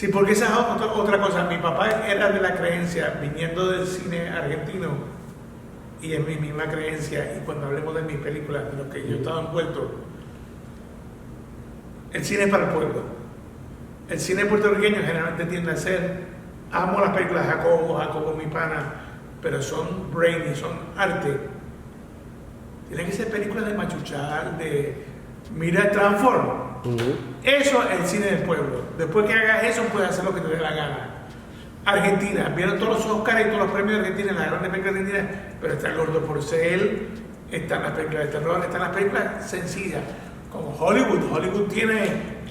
Sí, porque esa es otra cosa. Mi papá era de la creencia, viniendo del cine argentino, y es mi misma creencia, y cuando hablemos de mis películas, de lo que yo estaba envuelto, el cine es para el pueblo. El cine puertorriqueño generalmente tiende a ser, amo las películas de Jacobo mi pana, pero son brainy, son arte. Tienen que ser películas de machuchar, de mira Transform. Eso es el cine del pueblo. Después que hagas eso, puedes hacer lo que te dé la gana. Argentina, vieron todos los Oscars y todos los premios de Argentina, las grandes películas argentinas, pero está el Gordo Porcel, están las películas de terror, están las películas sencillas, como Hollywood. Hollywood tiene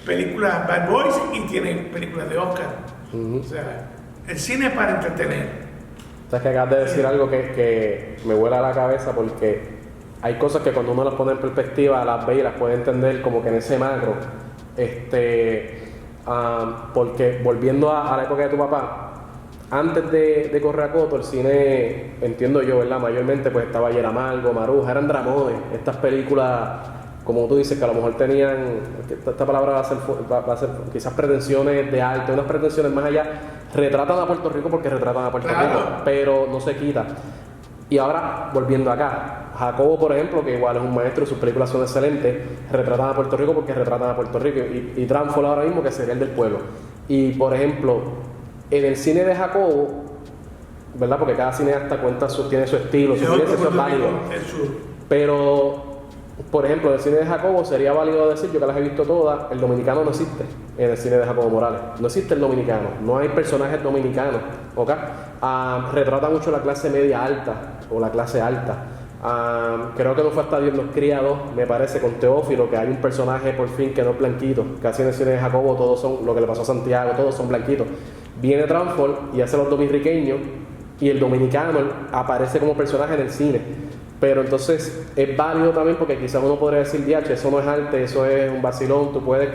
películas Bad Boys y tiene películas de Oscar. O sea, el cine es para entretener. Sabes que acabas de decir algo que me vuela a la cabeza, porque hay cosas que cuando uno las pone en perspectiva, las ve y las puede entender como que en ese macro. Porque volviendo a la época de tu papá, antes de Correacoto, el cine, entiendo yo, ¿verdad? Mayormente pues estaba Ayer Amargo, Maruja, eran dramones. Estas películas, como tú dices, que a lo mejor tenían, esta palabra va a ser quizás pretensiones de arte, unas pretensiones más allá, retratan a Puerto Rico porque retratan a Puerto Rico, pero no se quita. Y ahora, volviendo acá, Jacobo, por ejemplo, que igual es un maestro, sus películas son excelentes, retratan a Puerto Rico porque retratan a Puerto Rico, y Transform ahora mismo, que sería el del pueblo. Y, por ejemplo, en el cine de Jacobo, ¿verdad? Porque cada cineasta tiene su estilo, su experiencia, eso es válido. Pero, por ejemplo, en el cine de Jacobo sería válido decir, yo que las he visto todas, el dominicano no existe en el cine de Jacobo Morales. No existe el dominicano, no hay personajes dominicanos, ¿ok? Retrata mucho la clase media alta o la clase alta. Creo que no fue hasta Dios los criados, me parece, con Teófilo, que hay un personaje por fin que no es blanquito. Casi en el cine de Jacobo todos son, lo que le pasó a Santiago, todos son blanquitos. Viene Transform y hace los dominiqueños, y el dominicano aparece como personaje en el cine. Pero entonces es válido también, porque quizás uno podría decir, diache, eso no es arte, eso es un vacilón, tú puedes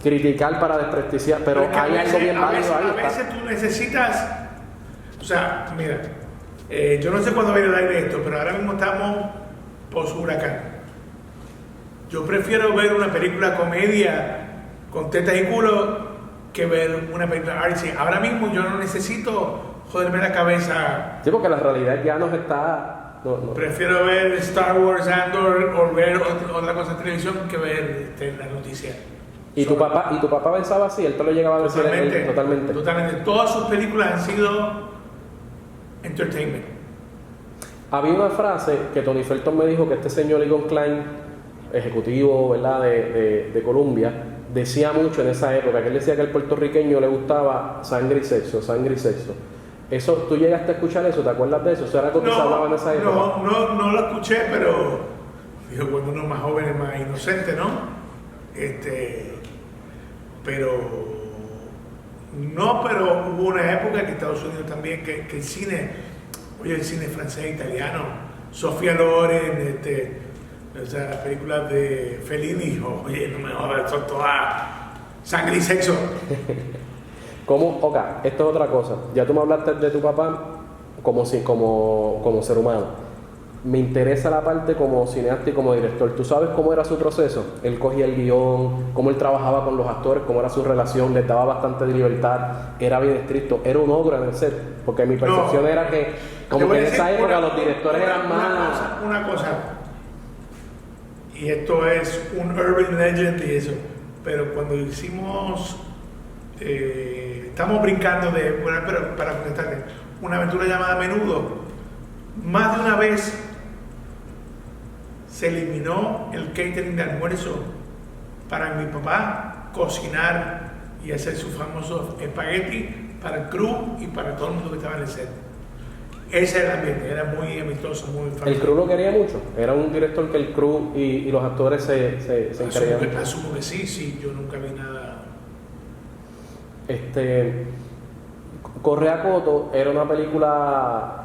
criticar para desprestigiar, pero hay algo bien válido ahí. A veces tú necesitas, o sea, mira, yo no sé cuándo va a ir al aire esto, pero ahora mismo estamos post-huracán. Yo prefiero ver una película comedia con tetas y culo que ver una película artsy. Ahora mismo yo no necesito joderme la cabeza. Sí, porque la realidad ya nos está... No. Prefiero ver Star Wars Andor o ver otra cosa en televisión que ver la noticia. ¿Y tu papá pensaba así? ¿Él te lo llegaba a decir? Totalmente. Todas sus películas han sido entertainment. Había una frase que Tony Felton me dijo, que este señor Egon Klein, ejecutivo, ¿verdad?, de Columbia, decía mucho en esa época, que él decía que al puertorriqueño le gustaba sangre y sexo. Eso, ¿tú llegaste a escuchar eso? ¿Te acuerdas de eso? ¿Eso era algo que se hablaba en esa época? No lo escuché, pero digo, cuando uno es más joven es más inocente, ¿no? Pero hubo una época que Estados Unidos también, que el cine, el cine francés, italiano, Sofía Loren, o sea, las películas de Fellini, oye, no me jodas, son todas sangre y sexo. Esto es otra cosa. Ya tú me hablaste de tu papá como ser humano. Me interesa la parte como cineasta y como director. ¿Tú sabes cómo era su proceso? Él cogía el guión, cómo él trabajaba con los actores, cómo era su relación, les daba bastante de libertad, era bien estricto, era un ogro en el set, porque mi percepción era que, como que en esa época los directores eran más... Una cosa, y esto es un urban legend y eso, pero cuando hicimos... estamos brincando pero para contestarte, una aventura llamada Menudo, más de una vez se eliminó el catering de almuerzo para mi papá cocinar y hacer sus famosos espagueti para el crew y para todo el mundo que estaba en el set. Ese era el ambiente, era muy amistoso, muy familiar. ¿El crew lo quería mucho? ¿Era un director que el crew y los actores se encargaban? Asumo que sí, yo nunca vi nada. Correacoto era una película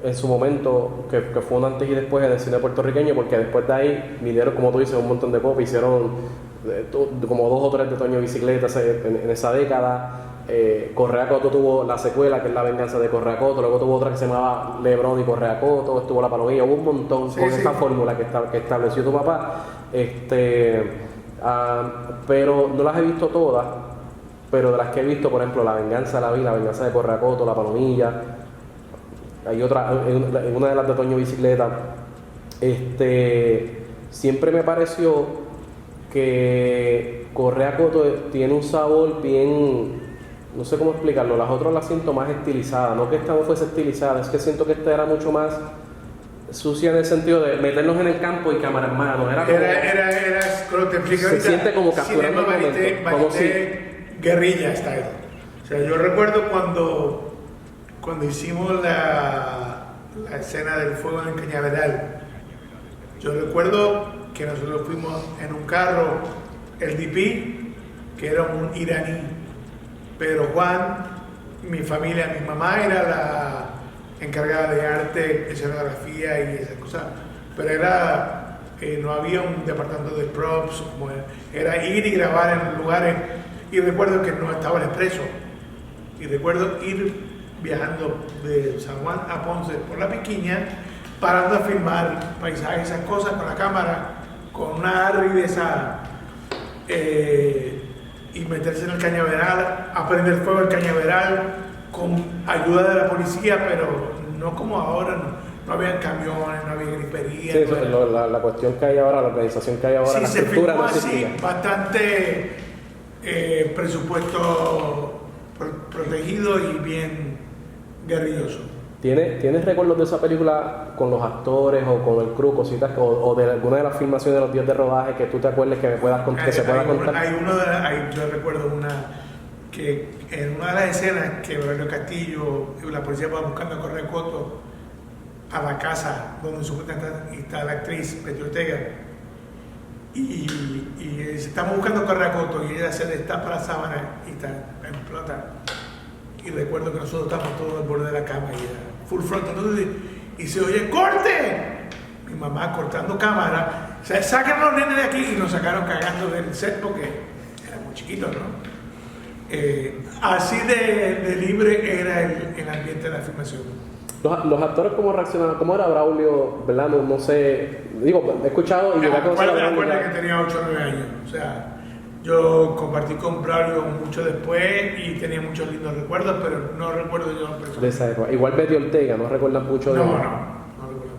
en su momento que fue un antes y después en el cine puertorriqueño, porque después de ahí vinieron, como tú dices, un montón de pop, hicieron como 2 o 3 de Toño Bicicletas en esa década. Correacoto tuvo la secuela, que es La Venganza de Correacoto, luego tuvo otra que se llamaba Lebron y Correacoto, estuvo La Palomilla, hubo un montón con esa fórmula que estableció tu papá, pero no las he visto todas. pero de las que he visto, por ejemplo, La Venganza la vi, La Venganza de Corracoto, La Palomilla, hay otra, en una de las de Toño Bicicleta, siempre me pareció que Correa Coto tiene un sabor bien, no sé cómo explicarlo, las otras las siento más estilizadas, no que esta no fuese estilizada, es que siento que esta era mucho más sucia en el sentido de meternos en el campo y cámara en mano, era como, te explico se ahorita, siente como capturando el momento, como si guerrilla style. O sea, yo recuerdo cuando hicimos la escena del fuego en el Cañaveral, yo recuerdo que nosotros fuimos en un carro, el DP, que era un iraní, pero Juan, mi familia, mi mamá era la encargada de arte, escenografía y esas cosas, pero no había un departamento de props, era ir y grabar en lugares, y recuerdo que no estaba el expreso, y recuerdo ir viajando de San Juan a Ponce por la Piquiña, parando a filmar paisajes, esas cosas con la cámara, con una Harry de esa, y meterse en el Cañaveral, a prender fuego el Cañaveral con ayuda de la policía, pero no como ahora, no había camiones, no había gripería. Sí, la cuestión que hay ahora, la organización que hay ahora, sí, la se estructura filmó no existía. así, bastante presupuesto protegido y bien guerrilloso. ¿Tienes recuerdos de esa película con los actores o con el crew, cositas, o de alguna de las filmaciones de los días de rodaje que tú te acuerdes que me puedas que se pueda contar? Yo recuerdo que en una de las escenas que Aurelio Castillo y la policía va buscando a Correa Coto a la casa donde supuestamente está la actriz Betty Ortega, y estamos buscando a Correa Coto y ella se destapa la sábana y explota. Y recuerdo que nosotros estábamos todos al borde de la cama y era full front, entonces, y se oye ¡corte! Mi mamá cortando cámara, o sea, sacan a los nenes de aquí, y nos sacaron cagando del set porque éramos chiquitos, ¿no? Así de libre era el ambiente de la filmación. Los actores, ¿cómo reaccionaban? ¿Cómo era Braulio? ¿Verdad? No sé, digo, he escuchado y llegué a conocer a Braulio. Recuerda que tenía 8 o 9 años, o sea, yo compartí con Braulio mucho después y tenía muchos lindos recuerdos, pero no recuerdo yo personalmente. De esa época. Igual Betty Ortega, ¿no recuerdan mucho de No ella? No recuerdo.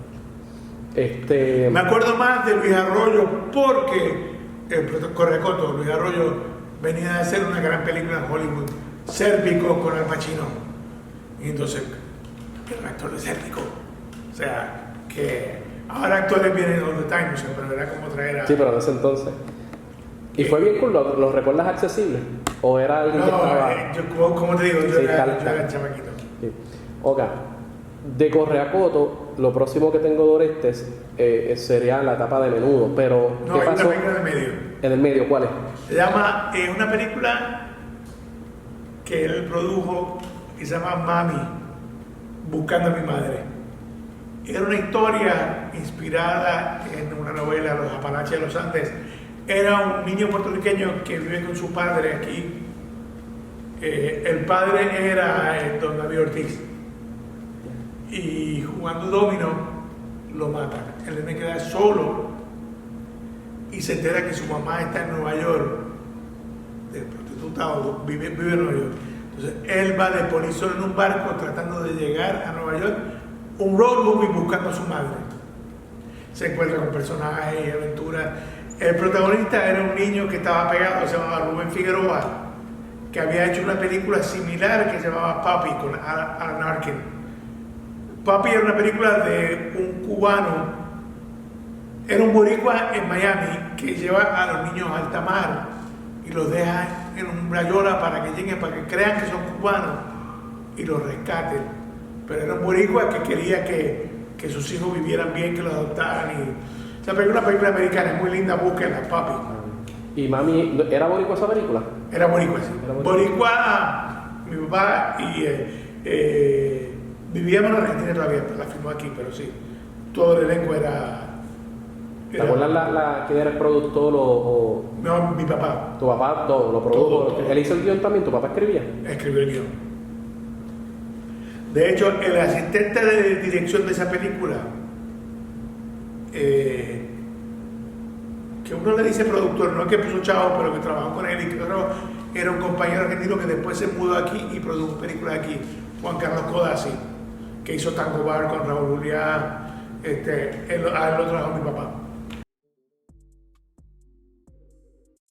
Me acuerdo más de Luis Arroyo porque el Correcoto, Luis Arroyo, venía a hacer una gran película en Hollywood, Sérpico con Al Pacino. Y entonces, era un actor de Sérpico. O sea, que ahora actores vienen all the time, o sea, pero era como traer a... Sí, pero en ese entonces. ¿Y fue bien cool? ¿Los recuerdas accesibles? ¿O era alguien que estaba...? Yo, como te digo, yo era chamaquito. Sí. Ok. De Correa Coto, lo próximo que tengo de Orestes sería la etapa de Menudo, pero No, ¿qué hay pasó? una película en el medio. ¿En el medio cuál es? Se llama, una película que él produjo y se llama Mami, Buscando a mi madre. Era una historia inspirada en una novela, Los Apalaches de los Andes. Era un niño puertorriqueño que vive con su padre aquí. El padre era don David Ortiz. Y jugando dominó, lo matan. El nene queda solo y se entera que su mamá está en Nueva York, de prostituta, o vive en Nueva York. Entonces él va de polizón en un barco tratando de llegar a Nueva York, un road movie buscando a su madre. Se encuentra con personajes y aventuras. El protagonista era un niño que estaba pegado, se llamaba Rubén Figueroa, que había hecho una película similar que se llamaba Papi con Alan Arkin. Papi era una película de un cubano, era un boricua en Miami que lleva a los niños a alta mar y los deja en un brayola para que lleguen, para que crean que son cubanos y los rescaten. Pero era un boricua que quería que sus hijos vivieran bien, que los adoptaran. O sea, pero una película americana, es muy linda, búsquenla, Papi. ¿Y Mami, era boricua esa película? Era boricua, sí. Boricua, mi papá y vivíamos en Argentina todavía, la filmó aquí, pero sí, todo el elenco era... ¿Te acuerdas quién era el productor o...? No, mi papá. ¿Tu papá todo lo produjo? Todo. ¿Él hizo el guión también? ¿Tu papá escribía? Escribió el guión. De hecho, el asistente de dirección de esa película, que uno le dice productor, no es que puso chavo, pero que trabajó con él y que era un compañero argentino que después se mudó aquí y produjo películas aquí, Juan Carlos Codazzi, que hizo Tango Bar con Raúl Juliá, a él lo trajo mi papá.